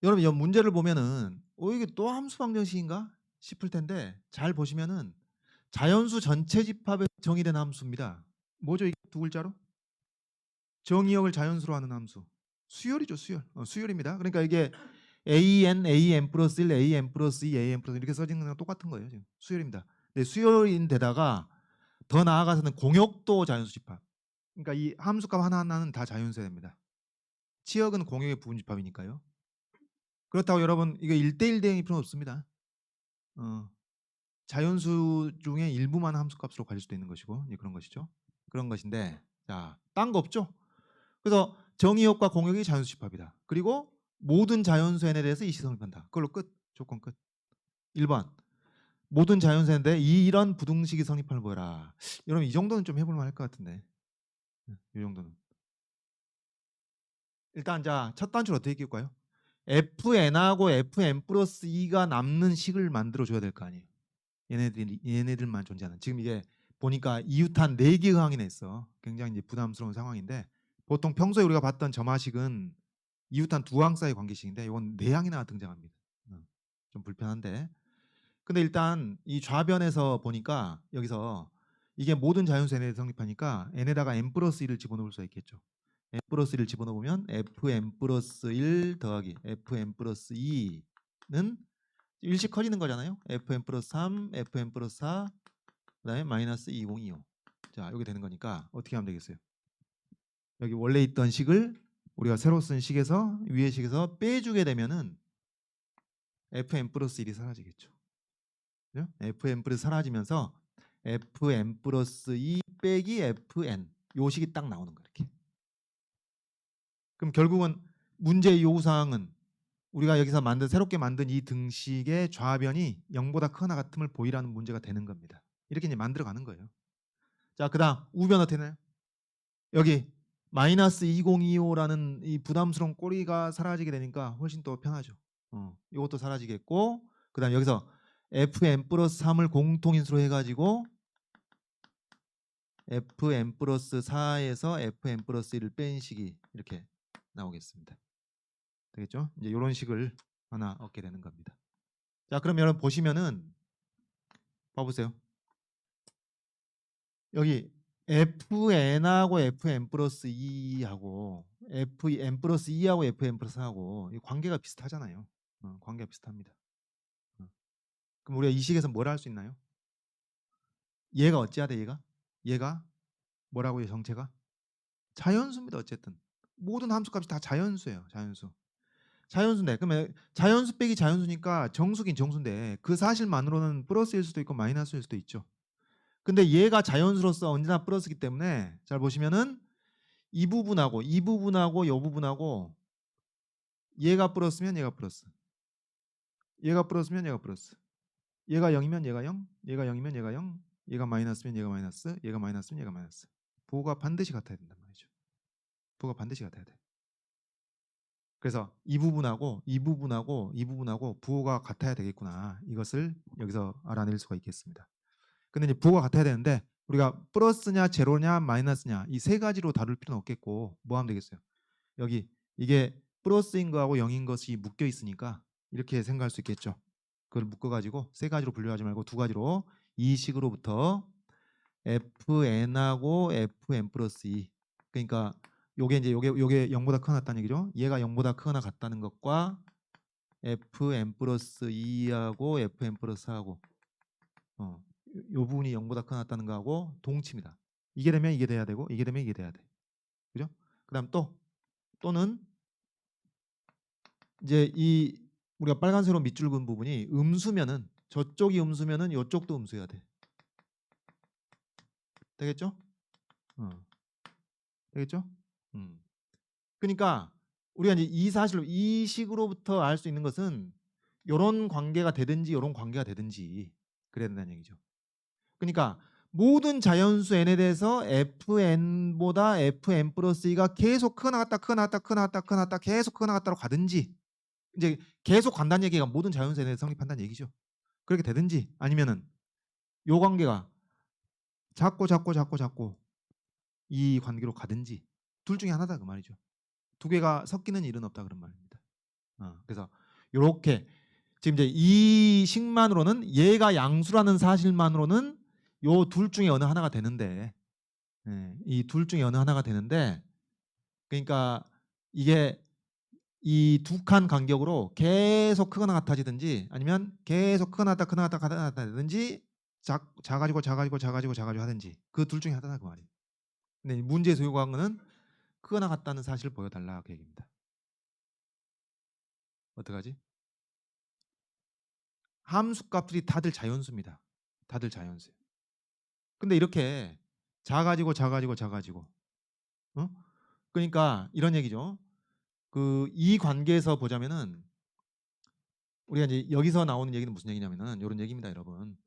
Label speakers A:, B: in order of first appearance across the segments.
A: 여러분 이 문제를 보면은 이게 또 함수 방정식인가 싶을 텐데 잘 보시면은 자연수 전체 집합에 정의된 함수입니다. 뭐죠 이게 두 글자로? 정의역을 자연수로 하는 함수. 수열이죠 수열. 수열입니다. 그러니까 이게 an 플러스 1, an 플러스 2, an 플러스 1 이렇게 써지는 거랑 똑같은 거예요. 지금 수열입니다. 근데 수열인데다가 더 나아가서는 공역도 자연수 집합. 그러니까 이 함수값 하나하나는 다 자연수여야 됩니다. 치역은 공역의 부분 집합이니까요. 그렇다고 여러분 이거 1대1 대응이 필요는 없습니다. 어, 자연수 중에 일부만 함수값으로 가질 수도 있는 것이고 그런 것이죠. 그런 것인데 자, 딴 거 없죠? 그래서 정의역과 공역이 자연수 집합이다. 그리고 모든 자연수 n에 대해서 이 시성립한다. 그걸로 끝. 조건 끝. 1번. 모든 자연수 n인데 이런 부등식이 성립하는 거라. 여러분 이 정도는 좀 해볼 만할 것 같은데. 이 정도는. 일단 자, 첫 단추를 어떻게 끼울까요? fn하고 fn 플러스 2가 남는 식을 만들어 줘야 될 거 아니에요. 얘네들만 존재하는. 지금 이게 보니까 이웃한 4개 의항이 냈어. 굉장히 이제 부담스러운 상황인데 보통 평소에 우리가 봤던 점화식은 이웃한 두 항 사이 관계식인데 이건 4항이나 등장합니다. 좀 불편한데. 근데 일단 이 좌변에서 보니까 여기서 이게 모든 자연수 n에 성립하니까 n에다가 n 플러스 1을 집어넣을 수 있겠죠. n 플러스 1을 집어넣으면 fn 플러스 1 더하기 fn 플러스 2는 일씩 커지는 거잖아요. fn 플러스 3, fn 플러스 4, 그다음에 마이너스 2025. 자, 여기 되는 거니까 어떻게 하면 되겠어요? 여기 원래 있던 식을 우리가 새로 쓴 식에서 위의 식에서 빼주게 되면은 fn 플러스 1이 사라지겠죠. 그죠? fn 플러스 사라지면서 fn 플러스 2 빼기 fn 요 식이 딱 나오는 거예요. 이렇게. 그럼 결국은 문제의 요구사항은 우리가 여기서 새롭게 만든 이 등식의 좌변이 0보다 크거나 같음을 보이라는 문제가 되는 겁니다. 이렇게 이제 만들어가는 거예요. 자, 그다음 우변 어떻게 되나요? 여기 마이너스 2025라는 이 부담스러운 꼬리가 사라지게 되니까 훨씬 더 편하죠. 이것도 사라지겠고 그다음 여기서 fn 플러스 3을 공통인수로 해가지고 fn 플러스 4에서 fn 플러스 1을 뺀 식이 이렇게 나오겠습니다. 되겠죠? 이제 이런 식을 하나 얻게 되는 겁니다. 자, 그럼 여러분 보시면은 봐보세요. 여기 fn하고 fn 플러스 2하고 fn 플러스 2하고 fn 플러스 4하고 관계가 비슷하잖아요. 관계가 비슷합니다. 그럼 우리가 이 식에서 뭘 할 수 있나요? 얘가 어찌해야 돼? 얘가 뭐라고요? 정체가 자연수입니다. 어쨌든 모든 함수값이 다 자연수예요. 자연수. 자연수인데 그러면 자연수 빼기 자연수니까 정수긴 정수인데 그 사실만으로는 플러스일 수도 있고 마이너스일 수도 있죠. 근데 얘가 자연수로서 언제나 플러스기 때문에 잘 보시면은 이 부분하고 이 부분하고 얘가 플러스면 얘가 플러스, 얘가 플러스면 얘가 플러스, 얘가 0이면 얘가 0, 얘가 0이면 얘가 0, 얘가 마이너스면 얘가 마이너스, 얘가 마이너스면 얘가 마이너스. 부호가 반드시 같아야 된단 말이죠. 부호가 반드시 같아야 돼. 그래서 이 부분하고 이 부분하고 이 부분하고 부호가 같아야 되겠구나. 이것을 여기서 알아낼 수가 있겠습니다. 근데 이제 부호가 같아야 되는데 우리가 플러스냐 제로냐 마이너스냐 이 세 가지로 다룰 필요는 없겠고 뭐 하면 되겠어요? 여기 이게 플러스인 거하고 0인 것이 묶여 있으니까 이렇게 생각할 수 있겠죠. 그걸 묶어가지고 세 가지로 분류하지 말고 두 가지로 이 식으로부터 fn하고 fn 플러스 2 그러니까 요게 이제 요게 0보다 크거나 같다는 얘기죠. 얘가 0보다 크거나 같다는 것과 fn 플러스 2하고 fn 플러스 4하고 요 부분이 0보다 크거나 같다는 거하고 동치입니다. 이게 되면 이게 돼야 되고 이게 되면 이게 돼야 돼. 그죠? 그다음 또는 이제 이 우리가 빨간색으로 밑줄 그은 부분이 음수면은 저쪽이 음수면은 이쪽도 음수여야 돼. 되겠죠? 어. 되겠죠? 그러니까 우리가 이제 이 사실로 이 식으로부터 알 수 있는 것은 이런 관계가 되든지 이런 관계가 되든지 그래야 된다는 얘기죠. 그러니까 모든 자연수 n에 대해서 fn보다 fn 플러스 2가 계속 크게 나갔다 크게 나갔다 크게 나갔다 크게 나갔다 계속 크게 나갔다로 가든지 이제 계속 간다는 얘기가 모든 자연수 n에 대해서 성립한다는 얘기죠. 그렇게 되든지 아니면은 요 관계가 작고 이 관계로 가든지 둘 중에 하나다 그 말이죠. 두 개가 섞이는 일은 없다 그런 말입니다. 그래서 요렇게 지금 이제 이 식만으로는 얘가 양수라는 사실만으로는 요 둘 중에 어느 하나가 되는데 이 둘 중에 어느 하나가 되는데 그러니까 이게 이 두 칸 간격으로 계속 크거나 같아지든지 아니면 계속 크거나 같다 되든지 작아지고 하든지 그 둘 중에 하나다 그 말이에요. 근데 문제에서 요구한 거는 크거나 같다는 사실을 보여달라 그 얘기입니다. 어떡하지? 함수값들이 다들 자연수입니다. 다들 자연수예요. 근데 이렇게 작아지고 어? 그러니까 이런 얘기죠. 그 이 관계에서 보자면은 우리가 이제 여기서 나오는 얘기는 무슨 얘기냐면은 이런 얘기입니다, 여러분.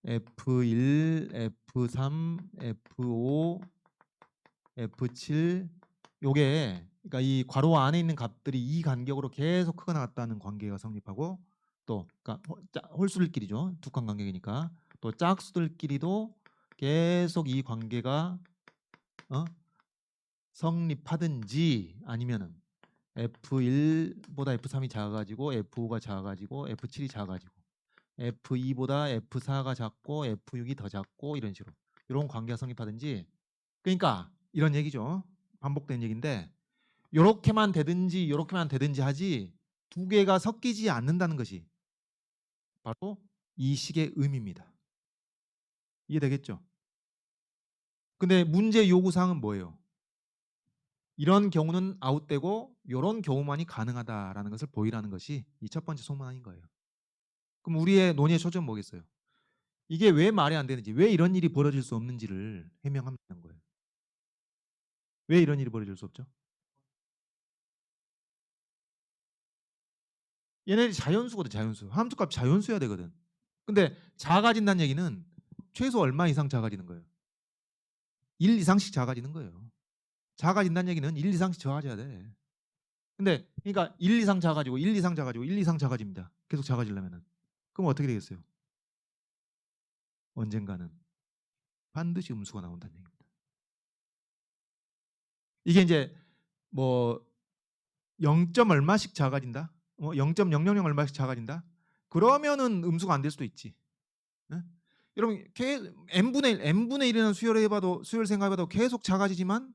A: F1, F3, F5, F7 요게 그러니까 이 괄호 안에 있는 값들이 이 간격으로 계속 크거나 같다는 관계가 성립하고 또 그러니까 홀수들끼리죠. 두 칸 간격이니까 또 짝수들끼리도 계속 이 관계가 성립하든지 아니면은 F1보다 F3이 작아가지고 F5가 작아가지고 F7이 작아지고 F2보다 F4가 작고 F6이 더 작고 이런 식으로 이런 관계가 성립하든지 그러니까 이런 얘기죠. 반복된 얘기인데 요렇게만 되든지 요렇게만 되든지 하지 두 개가 섞이지 않는다는 것이 바로 이 식의 의미입니다. 이해되겠죠? 근데 문제 요구사항은 뭐예요? 이런 경우는 아웃되고 이런 경우만이 가능하다라는 것을 보이라는 것이 이 첫 번째 소문안인 거예요. 그럼 우리의 논의의 초점은 뭐겠어요? 이게 왜 말이 안 되는지, 왜 이런 일이 벌어질 수 없는지를 해명하면 되는 거예요. 왜 이런 일이 벌어질 수 없죠? 얘네들이 자연수거든, 자연수. 함수값 자연수여야 되거든. 근데 작아진다는 얘기는 최소 얼마 이상 작아지는 거예요? 1 이상씩 작아지는 거예요. 작아진다는 얘기는 1 이상씩 작아져야 돼. 근데 그러니까 1 이상 작아지고 1 이상 작아지고 1 이상 작아집니다. 계속 작아지려면은. 그럼 어떻게 되겠어요? 언젠가는 반드시 음수가 나온다는 얘기입니다. 이게 이제 뭐 0. 얼마씩 작아진다? 0.000 얼마씩 작아진다? 그러면은 음수가 안 될 수도 있지. 네? 여러분 n분의 1이라는 수열을 해봐도 수열 생각해봐도 계속 작아지지만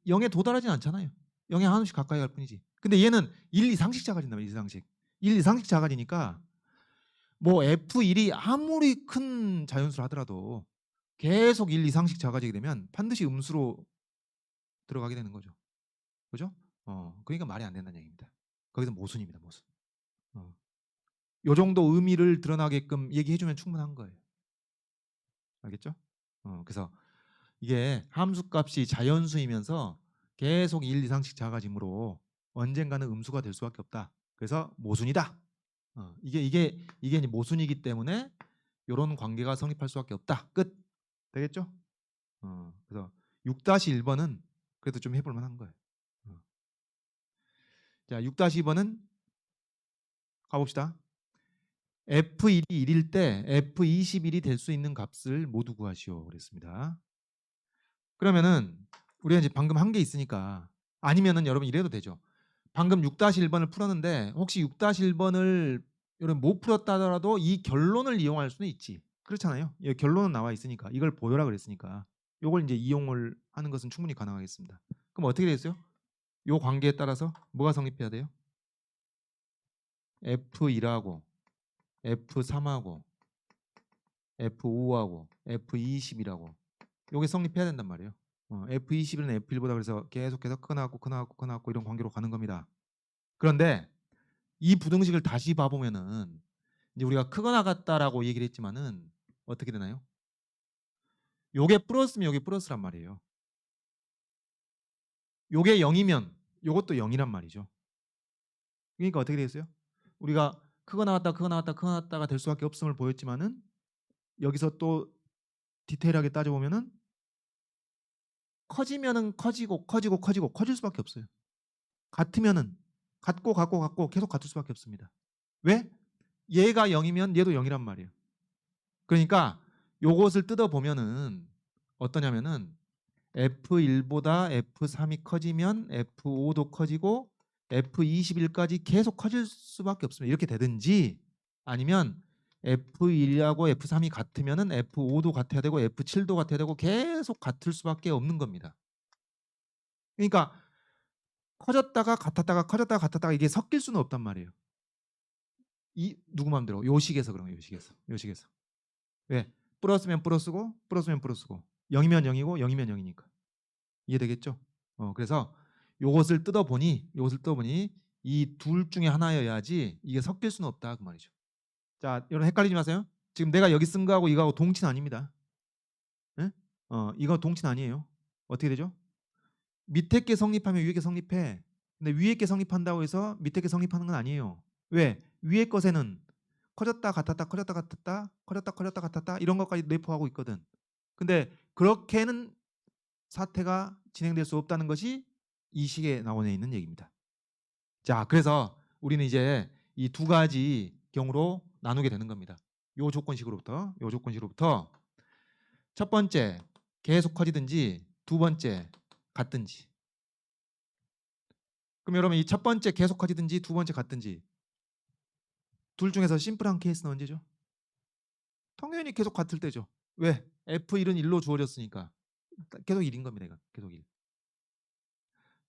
A: 0에 도달하진 않잖아요. 0에 한없이 가까이 갈 뿐이지. 근데 얘는 1 이상씩 작아진다. 1 이상씩. 1 이상씩 작아지니까 뭐 F1이 아무리 큰 자연수를 하더라도 계속 1 이상씩 작아지게 되면 반드시 음수로 들어가게 되는 거죠. 그죠? 그러니까 말이 안 된다는 얘기입니다. 거기서 모순입니다. 모순. 요 정도 의미를 드러나게끔 얘기해주면 충분한 거예요. 알겠죠? 그래서 이게 함수값이 자연수이면서 계속 1 이상씩 작아지므로 언젠가는 음수가 될 수밖에 없다. 그래서 모순이다. 이게 이제 모순이기 때문에 이런 관계가 성립할 수밖에 없다. 끝. 되겠죠? 그래서 6-1번은 그래도 좀 해볼 만한 거예요. 자, 6-2번은 가봅시다. F1이 1일 때 F21이 될 수 있는 값을 모두 구하시오 그랬습니다. 그러면은 우리가 이제 방금 한 게 있으니까 아니면은 여러분 이래도 되죠. 방금 6-1번을 풀었는데 혹시 6-1번을 여러분 못 풀었다 하더라도 이 결론을 이용할 수는 있지. 그렇잖아요. 여기 결론은 나와 있으니까 이걸 보여라 그랬으니까 이걸 이제 이용을 하는 것은 충분히 가능하겠습니다. 그럼 어떻게 되겠어요? 이 관계에 따라서 뭐가 성립해야 돼요? F1하고 F3하고 F5하고 F20이라고 이게 성립해야 된단 말이에요. F21은 F1보다 그래서 계속해서 크나갖고 이런 관계로 가는 겁니다. 그런데 이 부등식을 다시 봐보면은 이제 우리가 크거나 같다라고 얘기를 했지만은 어떻게 되나요? 요게 플러스면 요게 플러스란 말이에요. 요게 0이면 요것도 0이란 말이죠. 그러니까 어떻게 되겠어요? 우리가 크거나 같다가 될 수밖에 없음을 보였지만은 여기서 또 디테일하게 따져보면은 커지면은 커질 수밖에 없어요. 같으면은 같고 계속 같을 수밖에 없습니다. 왜? 얘가 0이면 얘도 0이란 말이에요. 그러니까 요것을 뜯어보면은 어떠냐면은 F1보다 F3이 커지면 F5도 커지고 F21까지 계속 커질 수밖에 없습니다. 이렇게 되든지 아니면 F1하고 F3이 같으면은 F5도 같아야 되고 F7도 같아야 되고 계속 같을 수밖에 없는 겁니다. 그러니까 커졌다가 같았다가 커졌다가 같았다가 이게 섞일 수는 없단 말이에요. 이 누구 마음대로 요식에서 그런 거예요. 요식에서. 왜? 플러스면 플러스고 플러스면 플러스고 0이면 0이고 0이면 0이니까. 이해되겠죠? 그래서 요것을 뜯어보니 이 둘 중에 하나여야지 이게 섞일 수는 없다 그 말이죠. 자, 여러분 헷갈리지 마세요. 지금 내가 여기 쓴 거하고 이거하고 동치는 아닙니다. 예? 이거 동치는 아니에요. 어떻게 되죠? 밑에 게 성립하면 위에 게 성립해. 근데 위에 게 성립한다고 해서 밑에 게 성립하는 건 아니에요. 왜? 위에 것에는 커졌다 같았다 커졌다 같았다 커졌다 커졌다 같았다 이런 것까지 내포하고 있거든. 근데 그렇게는 사태가 진행될 수 없다는 것이 이 식에 나와 있는 얘기입니다. 자, 그래서 우리는 이제 이 두 가지 경우로 나누게 되는 겁니다. 요 조건식으로부터 첫 번째 계속 커지든지 두 번째 같든지. 그럼 여러분 이 첫 번째 계속 커지든지 두 번째 같든지 둘 중에서 심플한 케이스는 언제죠? 당연히 계속 같을 때죠. 왜? F1은 1로 주어졌으니까 계속 1인 겁니다. 이건 계속 1.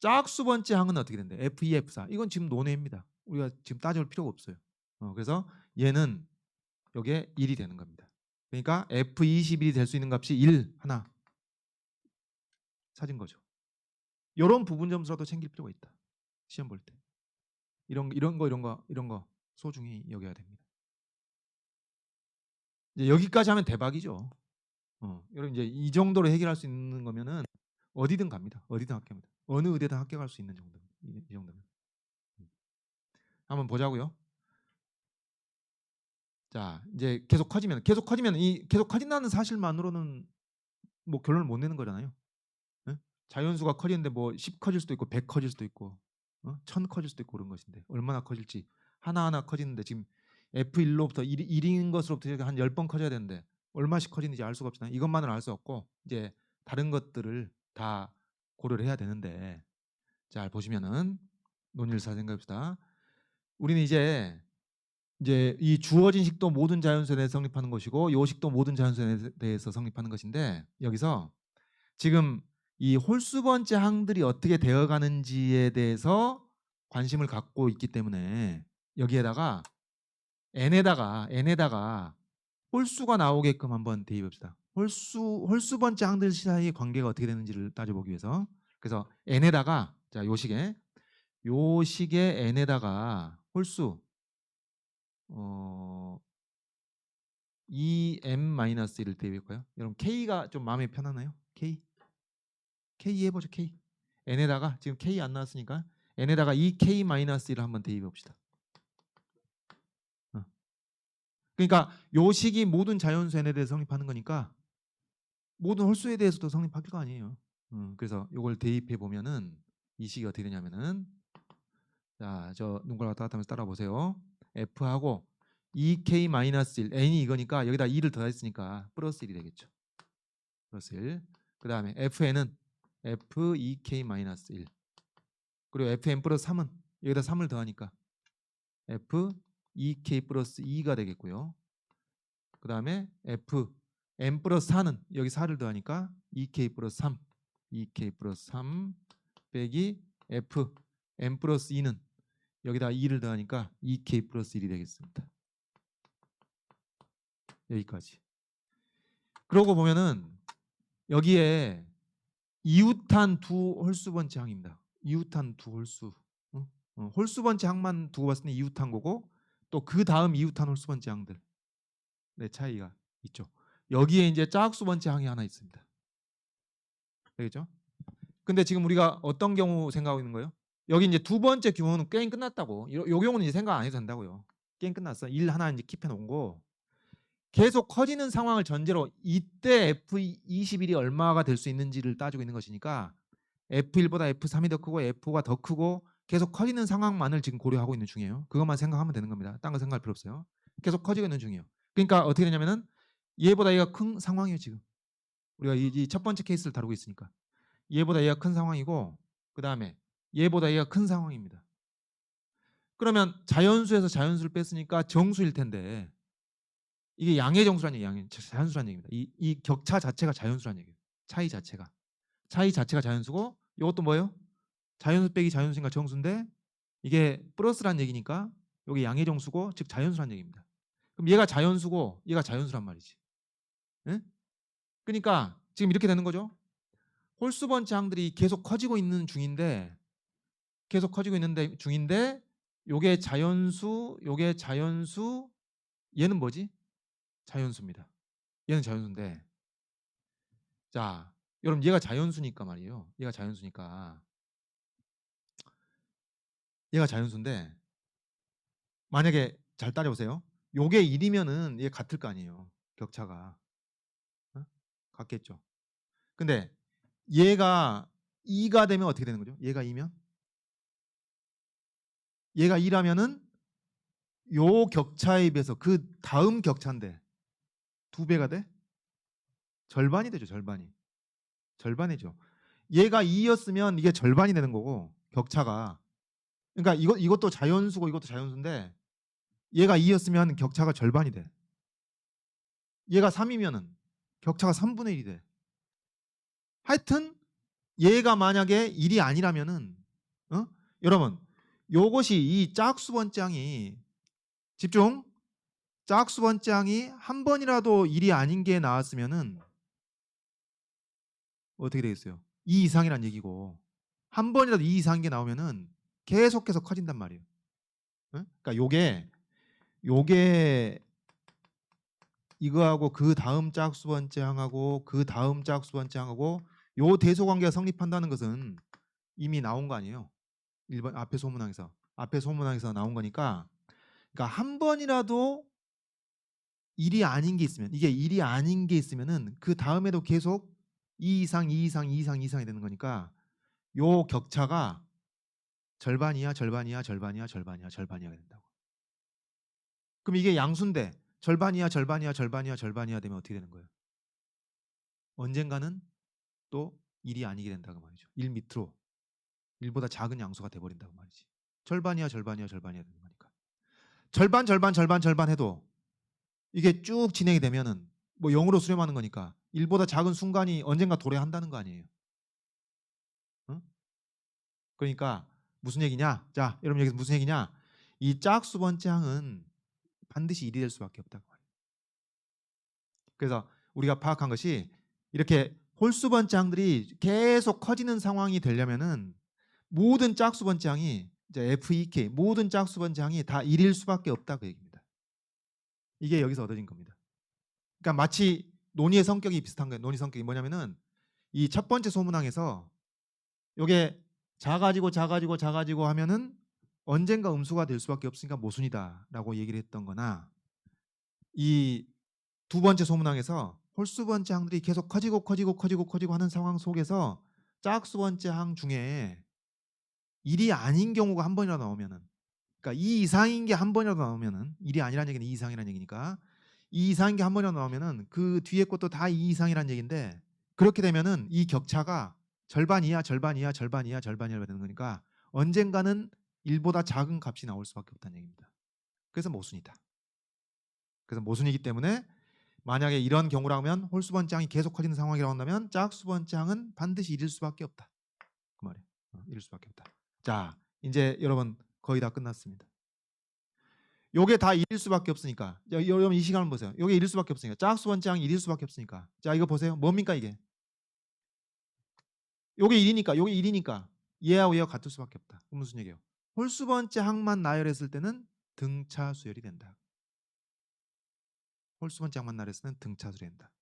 A: 짝수 번째 항은 어떻게 된대? F2, F4. 이건 지금 논외입니다. 우리가 지금 따져볼 필요가 없어요. 그래서 얘는 여기에 1이 되는 겁니다. 그러니까 F21이 될 수 있는 값이 1 하나 찾은 거죠. 이런 부분 점수라도 챙길 필요가 있다. 시험 볼 때. 이런 거 소중히 여겨야 됩니다. 이제 여기까지 하면 대박이죠. 여러분 이제 이 정도로 해결할 수 있는 거면은 어디든 갑니다. 어디든 합격합니다. 어느 의대든 합격할 수 있는 정도. 이 정도면. 한번 보자고요. 자, 이제 계속 커지면 이 계속 커진다는 사실만으로는 뭐 결론을 못 내는 거잖아요. 예? 자연수가 커지는데 뭐 10 커질 수도 있고 100 커질 수도 있고 1000 커질 수도 있고 그런 것인데 얼마나 커질지 하나하나 커지는데 지금 F1로부터 1인 것으로부터 한 10번 커져야 되는데 얼마씩 커지는지 알 수가 없잖아요. 이것만은 알 수 없고 이제 다른 것들을 다 고려를 해야 되는데 잘 보시면은 논일사 생각합시다. 우리는 이제 이 주어진 식도 모든 자연수에 대해서 성립하는 것이고 요식도 모든 자연수에 대해서 성립하는 것인데 여기서 지금 이 홀수 번째 항들이 어떻게 되어가는지에 대해서 관심을 갖고 있기 때문에 여기에다가 n에다가 홀수가 나오게끔 한번 대입합시다. 홀수 번째 항들 사이의 관계가 어떻게 되는지를 따져보기 위해서 그래서 n에다가 자 요식에 n에다가 홀수 2m-1을 대입할까요? 여러분 K가 좀 마음에 편하나요? K 해보죠. K n에다가 지금 K 안 나왔으니까 n에다가 2K-1을 한번 대입해 봅시다. 그러니까 요식이 모든 자연수 n에 대해서 성립하는 거니까 모든 홀수에 대해서도 성립할 거 아니에요. 그래서 이걸 대입해 보면은 이 식이 어떻게 되냐면은 자, 저 눈깔 왔다 갔다 하면서 따라 보세요. F하고 2K-1 n이 이거니까 여기다 2를 더했으니까 플러스 1이 되겠죠. 플러스 1. 그 다음에 FN은 F2K-1 그리고 FN 플러스 3은 여기다 3을 더하니까 F2K 플러스 2가 되겠고요. 그 다음에 FN 플러스 4는 여기 4를 더하니까 2K 플러스 3 2K 플러스 3 빼기 FN 플러스 2는 여기다 2를 더하니까 2K 플러스 1이 되겠습니다. 여기까지. 그러고 보면은 여기에 이웃한 두 홀수 번째 항입니다. 이웃한 두 홀수. 홀수 번째 항만 두고 봤을 때 이웃한 거고 또 그 다음 이웃한 홀수 번째 항들. 네, 차이가 있죠. 여기에 이제 짝수 번째 항이 하나 있습니다. 되겠죠? 근데 지금 우리가 어떤 경우 생각하고 있는 거예요? 여기 이제 두 번째 경우는 게임 끝났다고. 요 경우는 이제 생각 안 해도 된다고요. 게임 끝났어. 1 하나 이제 킵해 놓은 거. 계속 커지는 상황을 전제로 이때 F21이 얼마가 될 수 있는지를 따지고 있는 것이니까 F1보다 F3이 더 크고 F5가 더 크고 계속 커지는 상황만을 지금 고려하고 있는 중이에요. 그것만 생각하면 되는 겁니다. 딴 거 생각할 필요 없어요. 계속 커지고 있는 중이에요. 그러니까 어떻게 되냐면은 얘보다 얘가 큰 상황이에요. 지금 우리가 이 첫 번째 케이스를 다루고 있으니까 얘보다 얘가 큰 상황이고 그 다음에 얘보다 얘가 큰 상황입니다. 그러면 자연수에서 자연수를 뺐으니까 정수일 텐데 이게 양의 정수란 얘기, 양의 자연수란 얘기입니다. 이 격차 자체가 자연수란 얘기예요. 차이 자체가 자연수고 이것도 뭐예요? 자연수 빼기 자연수니까 정수인데 이게 플러스란 얘기니까 여기 양의 정수고 즉 자연수란 얘기입니다. 그럼 얘가 자연수고 얘가 자연수란 말이지. 예? 그러니까 지금 이렇게 되는 거죠. 홀수 번째 항들이 계속 커지고 있는 중인데 요게 자연수 얘는 뭐지? 자연수입니다. 얘는 자연수인데 자 여러분 얘가 자연수니까 말이에요. 얘가 자연수인데 만약에 잘 따져보세요. 요게 1이면은 얘 같을 거 아니에요. 격차가. 어? 같겠죠. 근데 얘가 2가 되면 어떻게 되는 거죠? 얘가 2면? 얘가 2라면은 요 격차에 비해서 그 다음 격차인데 2배가 돼? 절반이 되죠. 절반이죠. 얘가 2였으면 이게 절반이 되는 거고 격차가. 그러니까 이것도 자연수고 이것도 자연수인데 얘가 2였으면 격차가 절반이 돼. 얘가 3이면은 격차가 3분의 1이 돼. 하여튼 얘가 만약에 1이 아니라면은 여러분 요것이 이 짝수 번장이 집중 짝수 번장이 한 번이라도 1이 아닌 게 나왔으면은 어떻게 되겠어요? 2 이상이란 얘기고 한 번이라도 2 이상인 게 나오면은 계속해서 커진단 말이에요. 그러니까 요게 이거하고 그 다음 짝수 번째항하고 그 다음 짝수 번째항하고 요 대소 관계가 성립한다는 것은 이미 나온 거 아니에요. 일반 앞에 소문항에서 나온 거니까 그러니까 한 번이라도 1이 아닌 게 있으면 이게 1이 아닌 게 있으면은 그 다음에도 계속 2 이상, 2 이상, 2 이상, 2 이상이 되는 거니까 요 격차가 절반이야 된다고. 그럼 이게 양수인데 절반이야 되면 어떻게 되는 거예요? 언젠가는 또 1이 아니게 된다고 말이죠. 1 밑으로 1보다 작은 양수가 돼버린다고 말이지. 절반이야 되는 거니까. 절반 해도 이게 쭉 진행이 되면은 뭐 0으로 수렴하는 거니까 1보다 작은 순간이 언젠가 도래한다는 거 아니에요. 응? 그러니까 무슨 얘기냐? 자, 여러분 여기서 무슨 얘기냐? 이 짝수 번째 항은 반드시 1이 될 수밖에 없다고 말이에요. 그래서 우리가 파악한 것이 이렇게 홀수 번째 항들이 계속 커지는 상황이 되려면은 모든 짝수 번째 항이 이제 FEK 모든 짝수 번째 항이 다 1일 수밖에 없다 그 얘기입니다. 이게 여기서 얻어진 겁니다. 그러니까 마치 논의의 성격이 비슷한 거예요. 논의 성격이 뭐냐면은 이 첫 번째 소문항에서 요게 작아지고 하면은 언젠가 음수가 될 수밖에 없으니까 모순이다라고 얘기를 했던 거나 이 두 번째 소문항에서 홀수 번째 항들이 계속 커지고 하는 상황 속에서 짝수 번째 항 중에 1이 아닌 경우가 한 번이라도 나오면은 그러니까 2 이상인 게 한 번이라도 나오면은 1이 아니라는 얘기는 2 이상이라는 얘기니까 2 이상인 게 한 번이라도 나오면은 그 뒤에 것도 다 2 이상이라는 얘기인데 그렇게 되면은 이 격차가 절반이야 되는 거니까 언젠가는 1보다 작은 값이 나올 수밖에 없다는 얘기입니다. 그래서 모순이다. 그래서 모순이기 때문에 만약에 이런 경우라면 홀수 번째 항이 계속 커지는 상황이라고 한다면 짝수 번째 항은 반드시 1일 수밖에 없다. 그 말이에요. 1일 수밖에 없다. 자, 이제 여러분 거의 다 끝났습니다. 요게 다 1일 수밖에 없으니까 여러분 이 시간을 보세요. 요게 1일 수밖에 없으니까 짝수 번째 항이 1일 수밖에 없으니까 자 이거 보세요. 뭡니까 이게? 요게 1이니까 얘하고 얘가 같을 수밖에 없다. 그럼 무슨 얘기예요? 홀수 번째 항만 나열했을 때는 등차 수열이 된다. 홀수 번째 항만 나열했을 때는 등차 수열이 된다.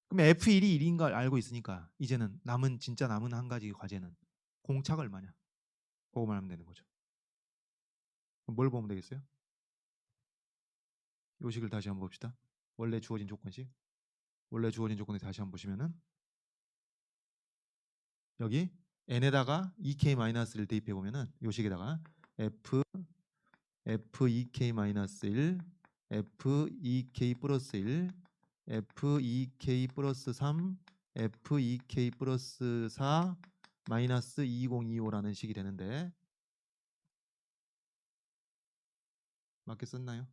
A: 그럼 F1이 1인 걸 알고 있으니까 이제는 진짜 남은 한 가지 과제는 공차가 얼마냐? 그거만 하면 되는 거죠. 그럼 뭘 보면 되겠어요? 요식을 다시 한번 봅시다. 원래 주어진 조건식. 원래 주어진 조건을 다시 한번 보시면은 여기 n에다가 ek-를 대입해 보면은 요식에다가 f2k-1 f2k 플러스 1 f2k 플러스 3 f2k 플러스 4 마이너스 2025라는 식이 되는데 맞게 썼나요?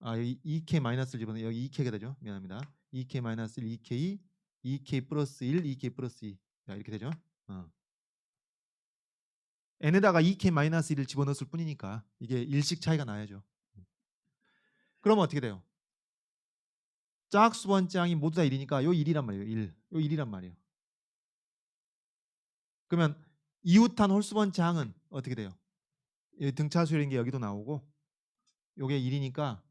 A: 아 여기 2K 마이너스를 집어넣으면 여기 2K가 되죠. 미안합니다. 2K 마이너스 1, 2K, 2K 플러스 1, 2K 플러스 2. 자 이렇게 되죠. n에다가 2K 마이너스 1을 집어넣었을 뿐이니까 이게 일식 차이가 나야죠. 그러면 어떻게 돼요? 짝수 번장이 모두 다 1이니까 요 1이란 말이에요. 1. 요 1이란 말이에요. 그러면 이웃한 홀수번장은 어떻게 돼요? 등차수열인 게 여기도 나오고 요게 1이니까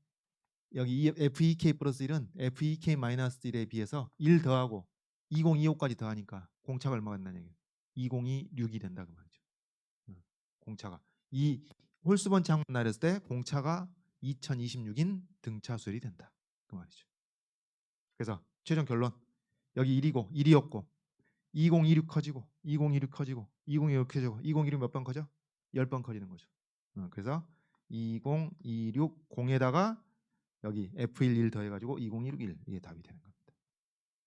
A: 여기 FEK 플러스 1은 FEK 마이너스 1에 비해서 1 더하고 2025까지 더하니까 공차가 얼마가 된다는 얘기예요. 2026이 된다 그 말이죠. 공차가 이 홀수번창 날했을 때 공차가 2026인 등차수열이 된다 그 말이죠. 그래서 최종 결론 여기 1이고 1이었고 2026 커지고 2026 커지고 2026 커지고 2026 몇 번 커져? 10번 커지는 거죠. 그래서 2026 0에다가 여기 F11 더해가지고 2026 1 이게 답이 되는 겁니다.